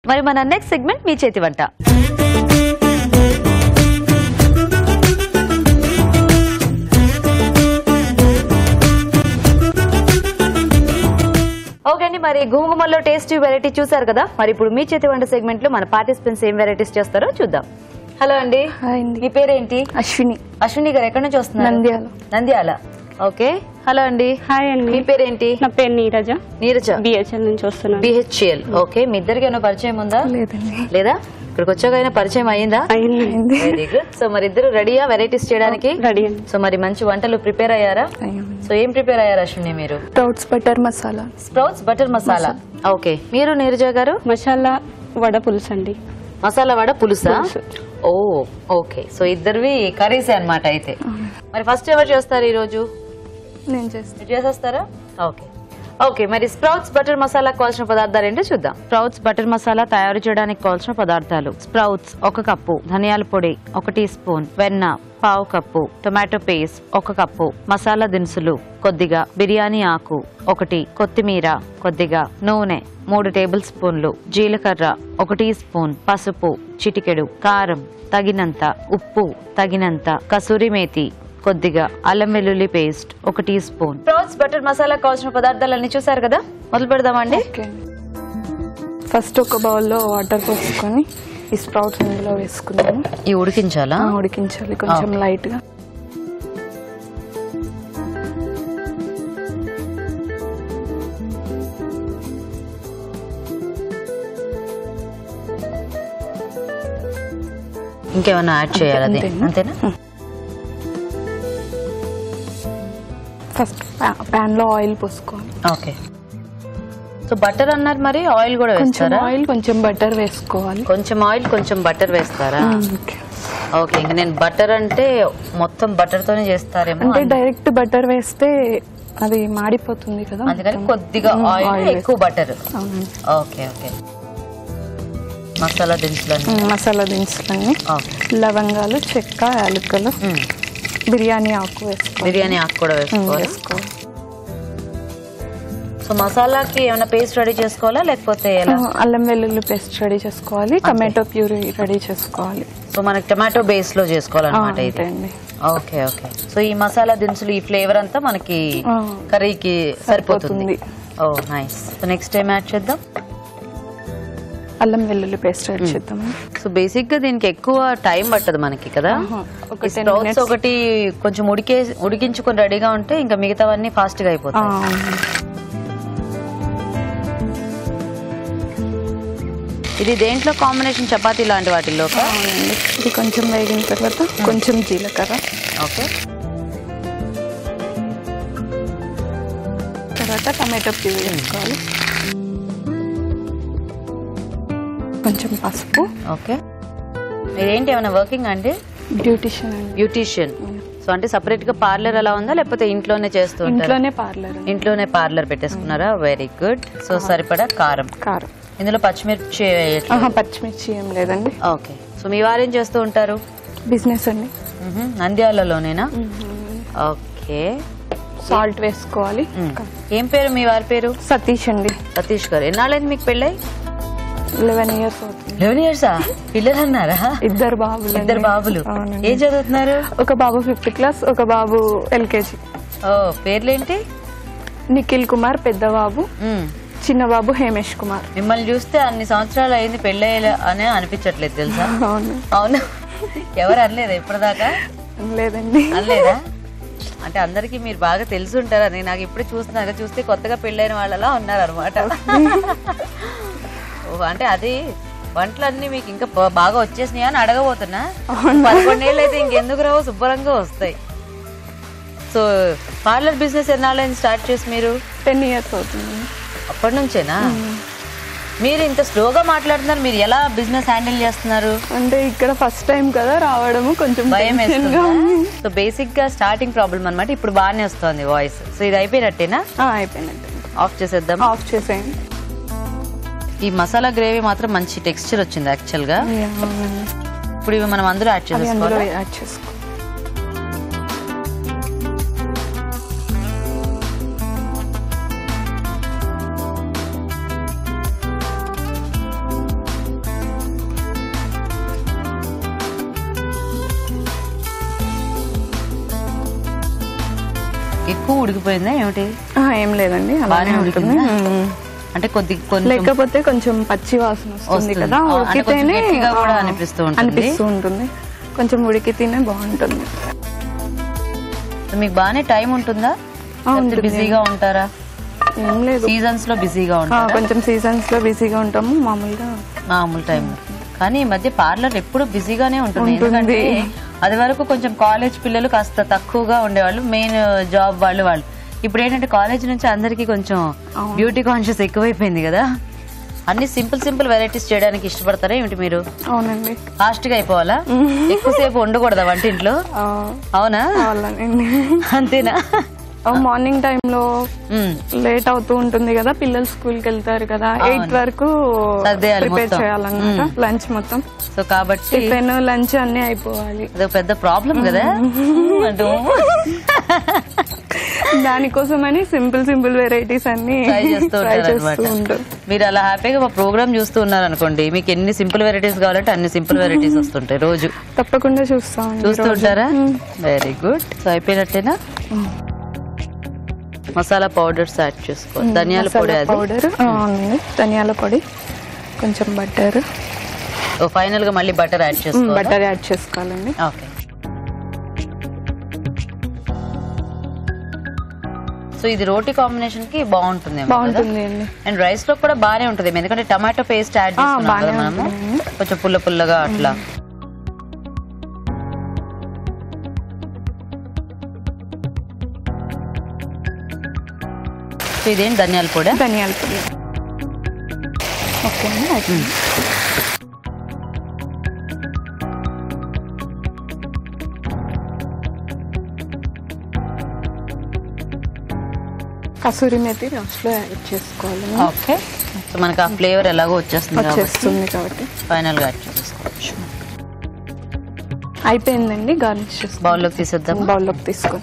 మరి మన next segment మీ చేతి వంట. ఓకే అండి, మరి గుమగుమల్లో టేస్టీ వెరైటీ చూసారు కదా. మరి ఇప్పుడు మీ చేతి వంట సెగ్మెంట్ లో మన పార్టిసిపెంట్స్ ఏం వెరైటీస్ చేస్తారో చూద్దాం. హలో అండి. మీ పేరేంటి? అశ్విని. అశ్విని గారు ఎక్కడి నుంచి వస్తున్నారు? నంద్యాల. నంద్యాల. ఓకే. హలో అండి. హాయ్ అండి. మీ పేరేంటి? నా పేరు నీరజ. నీరజ. బిహెచ్ఎల్ నుంచి వస్తున్నాను. బిహెచ్ఎల్. ఓకే. మీ ఇద్దరికి ఏమైనా పరిచయం ఉందా? లేదండి. లేదా? ఇక్కడికి వచ్చాకైనా పరిచయం అయ్యిందా? అయింది. Very good. సో మరి ఇద్దరు రెడీయా వెరైటీస్ చేయడానికి? రెడీ అండి. సో మరి మంచి వంటలు ప్రిపేర్ అయ్యారా? సో ఏం ప్రిపేర్ అయ్యారు అశ్విని మీరు? Sprouts butter masala. Sprouts butter masala. Okay. మీరు నీరజ గారు? మసాలా వడ పులుసు అండి. మసాలా వడ పులుసా? ఓ ఓకే. సో ఇద్దరివి కర్రీస్ అన్నమాట అయితే. మరి ఫస్ట్ ఎవరు చేస్తారు ఈ రోజు? నేను చేస్తాను. చేసేస్తారా? ఓకే. ఓకే. మరి స్ప్రౌట్స్ బటర్ మసాలా కావాల్సిన పదార్థాలు ఏంటో చూద్దాం. స్ప్రౌట్స్ బటర్ మసాలా తయారు చేయడానికి కావాల్సిన పదార్థాలు: స్ప్రౌట్స్ 1 కప్పు, ధనియాల పొడి 1 టీ స్పూన్, వెన్న 1/2 cup, tomato paste 1 cup, masala దినుసులు కొద్దిగా, బిర్యానీ ఆకు 1, కొత్తిమీర కొద్దిగా, నూనె 3 టేబుల్ స్పూన్లు, జీలకర్ర 1 టీ స్పూన్, పసుపు చిటికెడు, కారం తగినంత, ఉప్పు తగినంత, కసూరి మేతి కొద్దిగా, అల్లం వెల్లుల్లి paste 1 teaspoon. Sprouts butter masala కావాల్సిన పదార్థాలన్నీ చూసారు కదా. మొదలు పెడదామండి. ఫస్ట్ ఒక బౌల్లో వాటర్ పోసుకొని ఈ స్ప్రౌట్స్ ఇందులో వేసుకున్నాము. ఈ ఉడికించాలా? ఉడికించాలి కొంచెం లైట్ గా. ఇంకేమన్నా యాడ్ చేయాలి? అంతేనా? ఫస్ట్ పాన్ లో ఆయిల్ పోసుకోవాలి. ఓకే. సో బటర్ అన్నారు, మరి ఆయిల్ కూడా వేస్తారా? ఆయిల్ కొంచెం బటర్ వేసుకోవాలి. కొంచెం ఆయిల్ కొంచెం బటర్ వేస్తారా? ఓకే. ఇంకా నేను బటర్ అంటే మొత్తం బటర్ తోనే చేస్తారేమో. అంటే డైరెక్ట్ బటర్ వేస్తే అది మాడిపోతుంది కదా, అందుకని కొద్దిగా ఆయిల్ ఎక్కువ బటర్. Okay okay. మసాలా దినుసులన్నీ లవంగాలు, చెక్క, యాలకులు, బిర్యానీ ఆకు వేసుకోవాలి. బిర్యానీ ఆకు కూడా వేసుకోవాలి. సో మసాలాకి ఏమైనా పేస్ట్ రెడీ చేసుకోవాలా లేకపోతే ఎలా? అల్లం వెల్లుల్లి పేస్ట్ రెడీ చేసుకోవాలి, టమాటో ప్యూరీ రెడీ చేసుకోవాలి. సో మనకి టమాటో బేస్ లో చేసుకోవాలన్నమాట ఇది. Okay okay. సో ఈ మసాలా దినుసులు ఈ ఫ్లేవర్ అంతా మనకి కర్రీకి సరిపోతుంది. ఓ నైస్. సో నెక్స్ట్ ఏం యాడ్ చేద్దాం? అల్లం వెల్లుల్లి పేస్ట్ యాడ్ చేద్దాం. సో బేసిక్ గా దీనికి ఎక్కువ టైం పట్టదు మనకి కదా. స్ప్రౌట్స్ ఒకటి కొంచెం ఉడికించుకొని రెడీగా ఉంటే ఇంకా మిగతావన్నీ ఫాస్ట్ గా అయిపోతాయి. ఇది దేంట్లో కాంబినేషన్? చపాతీ లాంటి వాటిల్లో? ఇది కొంచెం వేగిన తర్వాత కొంచెం జీలకర్ర. ఓకే. తర్వాత టమాటో ప్యూరీ వేసుకోవాలి, కొంచెం పసుపు. ఓకే. మీరేంటి ఏమైనా వర్కింగ్ అండి? బ్యూటిషియన్. సో అంటే సపరేట్ గా పార్లర్ అలా ఉందా లేకపోతే ఇంట్లోనే చేస్తుంటారా? ఇంట్లోనే పార్లర్ పెట్టేసుకున్నారా? Very good. సో సరిపడా కారం. ఇందులో పచ్చిమిర్చి ఏం లేదండి. ఓకే. సో మీ వారేం చేస్తూ ఉంటారు? బిజినెస్ అండి. నంద్యాలలోనేనా? ఓకే. సాల్ట్ వేసుకోవాలి. ఏం పేరు మీ వారి పేరు? సతీష్ అండి. సతీష్ గారు. ఎన్నాళ్ళైంది మీకు పెళ్ళై? 11 years అవుతుంది. 11 years? పిల్లలు అన్నారా? ఇద్దరు బాబులు. ఏం చదువుతున్నారు? ఒక బాబు 5th class, ఒక బాబు LKG. ఓ పేర్లేంటి? నిఖిల్ కుమార్ పెద్ద బాబు, చిన్న బాబు హేమేష్ కుమార్. మిమ్మల్ని చూస్తే అన్ని సంవత్సరాలు అయింది పెళ్ళయ్య అనే అనిపించట్లేదు తెలుసా? అవును. ఎవరు అనలేదా ఇప్పటిదాకా? లేదండి. అనలేదా? అంటే అందరికి మీరు బాగా తెలుసుంటారని నాకు ఇప్పుడు చూస్తే కొత్తగా పెళ్ళైన వాళ్ళలా ఉన్నారు అనమాట. అంటే అది వంటలన్నీ మీకు ఇంకా బాగా వచ్చేసినాయి అని అడగబోతున్నా. 11 ఏళ్ళు అయితే ఇంకెందుకు రావు, శుభ్రంగా వస్తాయి. సో పార్లర్ బిజినెస్ ఎన్నాళ్ళైంది స్టార్ట్ చేసి మీరు? 10 years అవుతుంది. అప్పటి నుంచేనా? మీరు ఇంత స్లోగా మాట్లాడుతున్నారు, మీరు ఎలా బిజినెస్ హ్యాండిల్ చేస్తున్నారు? అంటే ఇక్కడ ఫస్ట్ టైం కదా రావడము, కొంచెం భయం వేస్తుంది. సో బేసిక్ గా స్టార్టింగ్ ప్రాబ్లం అనమాట. ఇప్పుడు బాగానే వస్తుంది వాయిస్. సో ఇది అయిపోయినట్టేనా? అయిపోయినట్టే. ఆఫ్ చేసేద్దాం. ఆఫ్ చేసేయండి. ఈ మసాలా గ్రేవీ మాత్రం మంచి టెక్స్చర్ వచ్చింది యాక్చువల్ గా. ఇప్పుడు ఇవి మనం అందులో యాడ్ చేసుకోవాలి. ఎక్కువ ఉడికిపోయిందా ఏమిటి? ఏం లేదండి, అలానే ఉంటుంది. అంటే లేకపోతే కొంచెం పచ్చి వాసన వస్తుంది కదా, ఉడికితేనే అనిపిస్తూ ఉంటుంది. కొంచెం ఉడికితేనే బాగుంటుంది. మీకు బాగానే టైం ఉంటుందా? బిజీగా ఉంటారా? ఏం లేదు, సీజన్స్ లో బిజీగా ఉంటారా? కొంచెం సీజన్స్ లో బిజీగా ఉంటాము, మామూలు టైం. కానీ ఈ మధ్య పార్లర్ ఎప్పుడు బిజీగానే ఉంటుంది. ఎందుకంటే అది వరకు కొంచెం కాలేజ్ పిల్లలు కాస్త తక్కువగా ఉండేవాళ్ళు, మెయిన్ జాబ్ వాళ్ళు. ఇప్పుడు ఏంటంటే కాలేజ్ నుంచి అందరికి కొంచెం బ్యూటీ కాన్షియస్ ఎక్కువైపోయింది కదా. అన్ని సింపుల్ వెరైటీస్ చేయడానికి ఇష్టపడతారా ఏమిటి మీరు? అవునండి. ఫాస్ట్ గా అయిపోవాలా? ఎక్కువసేపు ఉండకూడదా వంటింట్లో? అవునా? అంతేనా? మార్నింగ్ టైంలో లేట్ అవుతూ ఉంటుంది కదా, పిల్లలు స్కూల్ కి వెళ్తారు కదా, 8 వరకు ప్రిపేర్ చేయాలన్నమాట లంచ్ మొత్తం. సో కాబట్టి టిఫిన్ లంచ్ అన్ని అయిపోవాలి. అదొక పెద్ద ప్రాబ్లం కదా. దానికోసమని సింపుల్ వెరైటీస్ అన్ని ట్రై చేస్తూ ఉంటారు. మీరు అలా హ్యాపీగా మా ప్రోగ్రామ్ చూస్తూ ఉన్నారు అనుకోండి, మీకు ఎన్ని సింపుల్ వెరైటీస్ కావాలంటే అన్ని సింపుల్ వెరైటీస్ వస్తుంటాయి రోజు. తప్పకుండా చూస్తూ ఉంటారా? Very good. సో అయిపోయినట్టేనా? మసాలా పౌడర్స్ యాడ్ చేసుకో. ధనియాల పొడి, ధనియాల పొడి, కొంచెం బటర్. ఫైనల్ గా మళ్ళీ బటర్ యాడ్ చేసుకోవాలండి. ఓకే. సో ఇది రోటీ కాంబినేషన్ కి బాగుంటుంది. అండ్ రైస్ లో కూడా బానే ఉంటుంది, ఎందుకంటే టమాటో పేస్ట్ యాడ్ చేసుకున్నాం కదా మనము, కొంచెం పుల్లగా అట్లా. ఇదేంటి ధనియాల పొడి? ఓకే. కసూరి మేతి లాస్ట్ లో యాడ్ చేసుకోవాలి. ఓకే. సో మనకి ఆ ఫ్లేవర్ ఎలాగో వచ్చేస్తుంది కాబట్టి ఫైనల్ గా యాడ్ చేసుకోవచ్చు. అయిపోయిందండి. గార్నిష్ బౌల్లోకి తీసేద్దాం. బౌల్లోకి తీసుకో.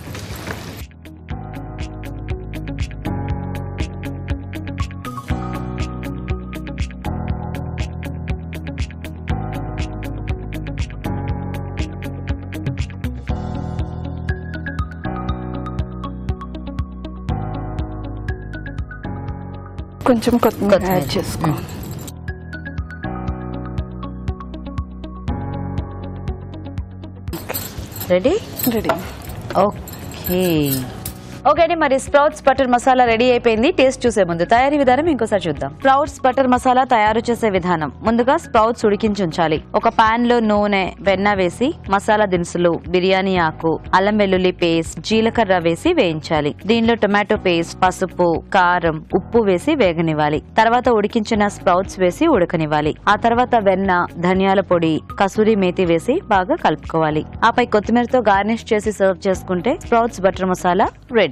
కొంచెం కొత్తిమీర యాడ్ చేసుకో. రెడీ. ఓకే అండి, మరి స్ప్రౌట్స్ బటర్ మసాలా రెడీ అయిపోయింది. టేస్ట్ చూసే ముందు తయారీ విధానం ఇంకోసారి చూద్దాం. స్ప్రౌట్స్ బటర్ మసాలా తయారు చేసే విధానం. ముందుగా స్ప్రౌట్స్ ఉడికించి ఉంచాలి. ఒక పాన్ లో నూనె, వెన్న వేసి మసాలా దినుసులు, బిర్యానీ ఆకు, అల్లం వెల్లుల్లి పేస్ట్, జీలకర్ర వేసి వేయించాలి. దీనిలో టొమాటో పేస్ట్, పసుపు, కారం, ఉప్పు వేసి వేగనివ్వాలి. తర్వాత ఉడికించిన స్ప్రౌట్స్ వేసి ఉడకనివ్వాలి. ఆ తర్వాత వెన్న, ధనియాల పొడి, కసూరి మేతి వేసి బాగా కలుపుకోవాలి. ఆపై కొత్తిమీరతో గార్నిష్ చేసి సర్వ్ చేసుకుంటే స్ప్రౌట్స్ బటర్ మసాలా రెడీ.